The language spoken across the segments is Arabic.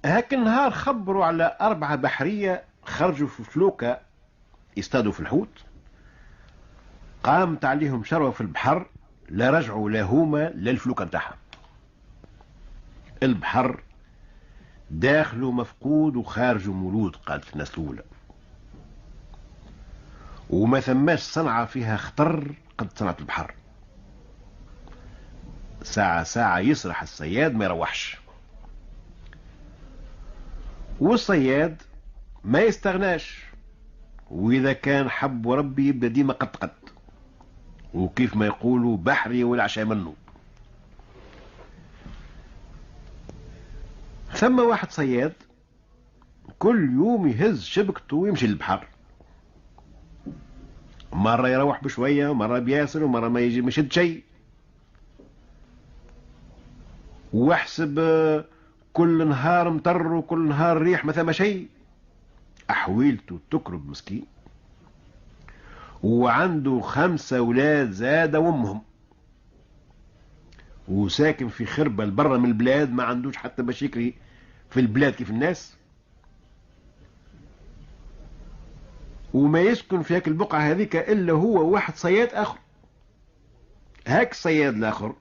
هاك النهار خبروا على 4 بحرية خرجوا في فلوكة يصطادوا في الحوت. قامت عليهم شروة في البحر، لا رجعوا لا هما لا الفلوكة نتاعهم. البحر داخله مفقود وخارجه مولود، قالت الناس الأولى. وما ثماش صنعة فيها خطر قد صنعة البحر. ساعة ساعة يسرح الصياد ما يروحش، والصياد ما يستغناش، وإذا كان حب وربي يبدأ ديما قد وكيف ما يقولوا بحري والعشاء منه. ثم واحد صياد كل يوم يهز شبكته ويمشي للبحر، مرة يروح بشوية ومرة بياسر ومرة ما يجي مشد شيء، واحسب كل نهار مطر وكل نهار ريح ما ثم شيء. أحويلته تكرب مسكين، وعنده 5 أولاد زاد وامهم، وساكن في خربة برا من البلاد، ما عندوش حتى باش يكري في البلاد كيف الناس، وما يسكن في هاك البقعة هذيك إلا هو واحد صياد آخر. هاك الصياد الآخر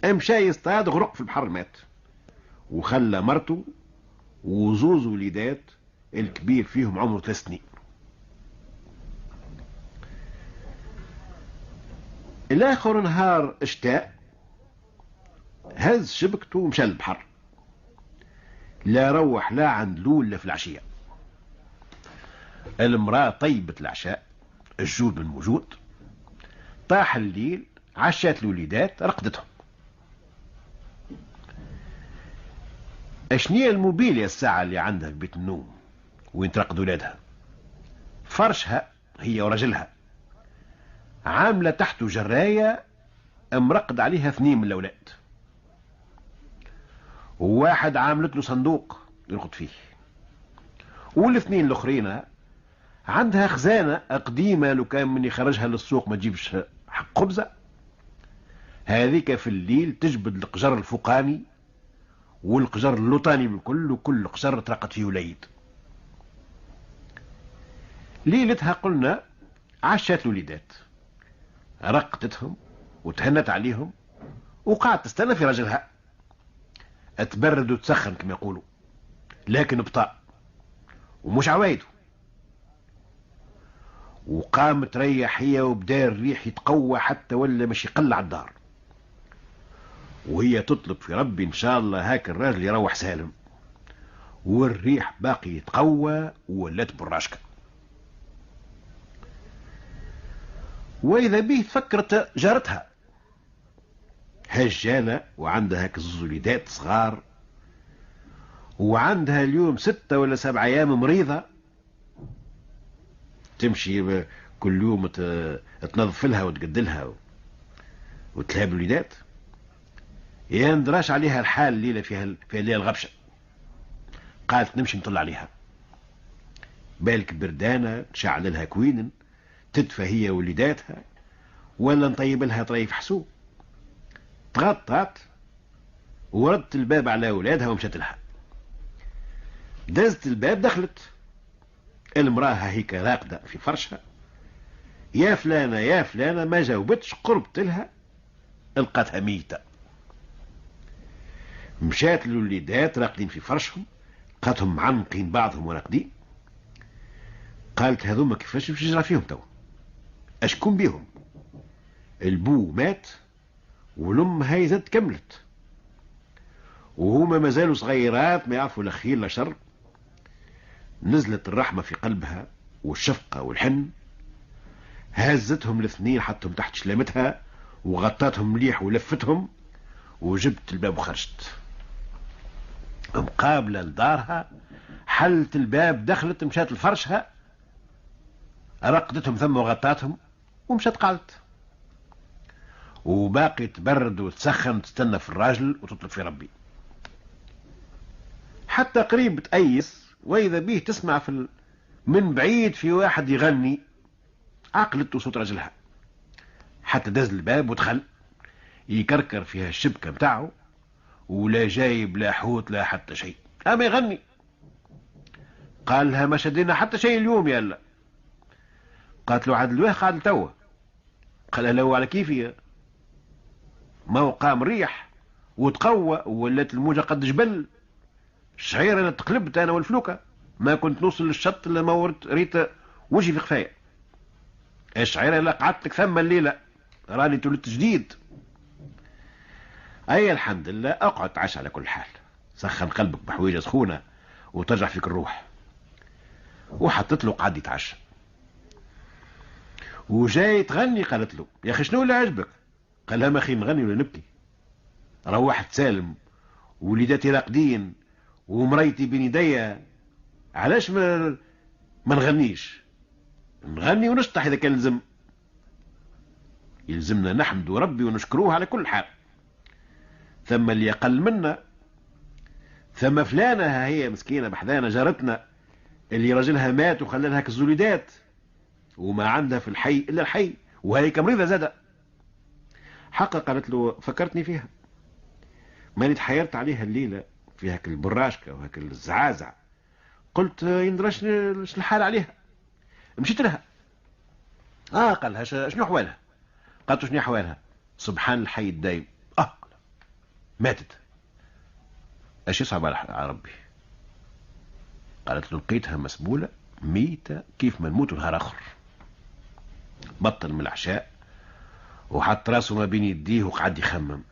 امشى يصطاد غرق في البحر مات، وخلى مرته وزوز وليدات، الكبير فيهم عمره 3 سنين. الآخر نهار اشتاء هز شبكته ومشى للبحر، لا روح لا عند لول لا في العشية. المرأة طيبت العشاء، الجود من موجود، طاح الليل، عشات الوليدات رقدتهم. اشنية الموبيليا الساعة اللي عندها في بيت النوم وين ترقد ولادها؟ فرشها هي ورجلها، عاملة تحته جراية مرقد عليها 2 من الأولاد، وواحد عاملت له صندوق يرقد فيه، والاثنين الأخرين عندها خزانة قديمة لو كان من يخرجها للسوق ما تجيبش حق خبزة. هذيك في الليل تجبد القجر الفوقاني والقجر اللوطاني بالكل، وكل قجر ترقد فيه وليد. ليلتها قلنا عشات الوليدات، رقدتهم وتهنت عليهم وقعدت تستنى في رجلها، تبرد وتسخن كما يقولوا، لكن بطاء ومش عوايده. وقامت تريح هي، وبدا الريح يتقوى حتى ولا مش يقل على الدار، وهي تطلب في ربي ان شاء الله هاك الراجل يروح سالم، والريح باقي يتقوى وولات براشكه. واذا به تفكرت جارتها هجالة وعندها هاك الزوليدات صغار، وعندها اليوم 6 ولا 7 أيام مريضة، تمشي كل يوم تنظف لها وتقدلها وتلهب الوليدات. يا ندراش عليها الحال الليلة فيها الليلة الغبشة، قالت نمشي نطلع عليها، بالك بردانة نشعل لها كوين تدفى هي وليداتها، ولا نطيب لها طريف حسوب. تغطت وردت الباب على أولادها ومشت لها، دزت الباب دخلت، المرأة هيك راقدة في فرشها، يا فلانة يا فلانة، ما جاوبتش، قربت لها لقاتها ميتة. مشات للوليدات راقدين في فرشهم، لقاتهم معنقين بعضهم وراقدين. قالت هذوما كيفاش باش يجرى فيهم تو؟ اشكون بيهم؟ البو مات والام هاي زاد كملت، وهما مازالوا صغيرات ما يعرفوا لا خير لا شر. نزلت الرحمة في قلبها والشفقة والحن، هزتهم الاثنين حطهم تحت شلامتها وغطاتهم مليح ولفتهم، وجبت الباب وخرجت مقابلة لدارها، حلت الباب دخلت مشات لفرشها، رقدتهم ثم وغطاتهم ومشات قعدت، وباقي تبرد وتسخن وتستنى في الراجل وتطلب في ربي. حتى قريب تأيس، وإذا به تسمع من بعيد في واحد يغني، عقلت صوت رجلها، حتى دز الباب ودخل يكركر فيها الشبكة متاعه، ولا جايب لا حوت لا حتى شيء، اما يغني. قال لها ما شدينا حتى شيء اليوم يا لا. قالت له عاد الواه قاعد توا. قال لها على كيفي، ما هو قام ريح وتقوى ولات الموجة قد جبل. الشعير انا تقلبت انا والفلوكة، ما كنت نوصل للشط لما ورت ريت وجهي في خفايا. الشعير لا قعدت لك ثم الليلة راني تولدت جديد. اي الحمد لله، اقعد تعش على كل حال، سخن قلبك بحويجة سخونة وترجع فيك الروح. وحطت له قعد يتعشى وجاي تغني. قالت له يا اخي شنو اللي عجبك؟ قال لها ما اخي نغني ولا نبكي؟ روحت سالم وليداتي راقدين ومريتي بين يديا، علاش ما نغنيش؟ نغني ونشطح اذا كان يلزمنا نحمد ربي ونشكروه على كل حال. ثم اللي اقل منا، ثم فلانة هي مسكينة بحذانا جارتنا اللي راجلها مات وخلى لها كالزوليدات وما عندها في الحي الا الحي، وهي مريضة زادة. حقا قالت له فكرتني فيها، ماني تحيرت عليها الليلة في هاك البراشكة وهاك الزعازع. قلت يندرش الحال عليها. مشيت لها. قال لها شنو احوالها؟ قالت شنو احوالها؟ سبحان الحي الدايم. ماتت. اش يصعب على ربي؟ قالت له لقيتها مسبولة ميتة كيف ما نموت نهار اخر. بطل من العشاء وحط راسه ما بين يديه وقعد يخمم.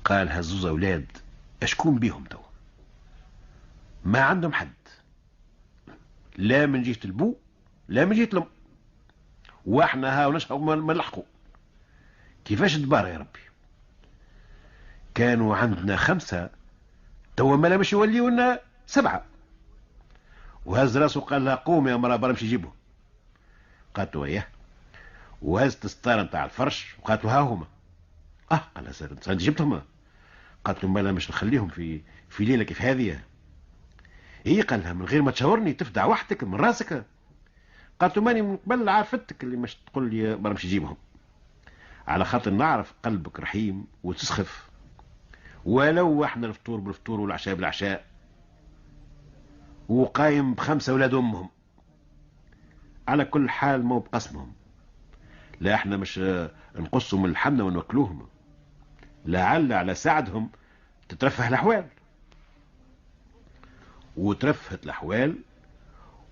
قال هزوز اولاد اشكون بيهم تو؟ ما عندهم حد، لا من جهة البو لا من جهة الام، واحنا ها ونشهق ما نلحقوا. كيفاش دبار يا ربي؟ كانوا عندنا 5 توا ما مش يوليونا 7. وهز راسه قال لها قوم يا مرا برا نمشي جيبهم. قالت له اياه، وهزت الستاره نتاع الفرش وقالت له ها هما. قال لها انت جبتهم؟ قالت له ما مش نخليهم في ليله كيف هذه. قال لها من غير ما تشاورني تفدع وحدك من راسك. قالت له ماني من قبل عارفتك اللي مش تقول لي برا نمشي جيبهم، على خاطر نعرف قلبك رحيم وتسخف، ولو احنا الفطور بالفطور والعشاء بالعشاء وقايم ب5 اولاد امهم. على كل حال مو بقسمهم، لا احنا مش نقصهم من الحمنة ونوكلوهم، لعل على ساعدهم تترفه الاحوال. وترفهت الاحوال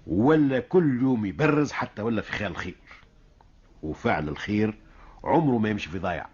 ولا كل يوم يبرز حتى ولا في خيال الخير، وفعل الخير عمره ما يمشي في ضايع.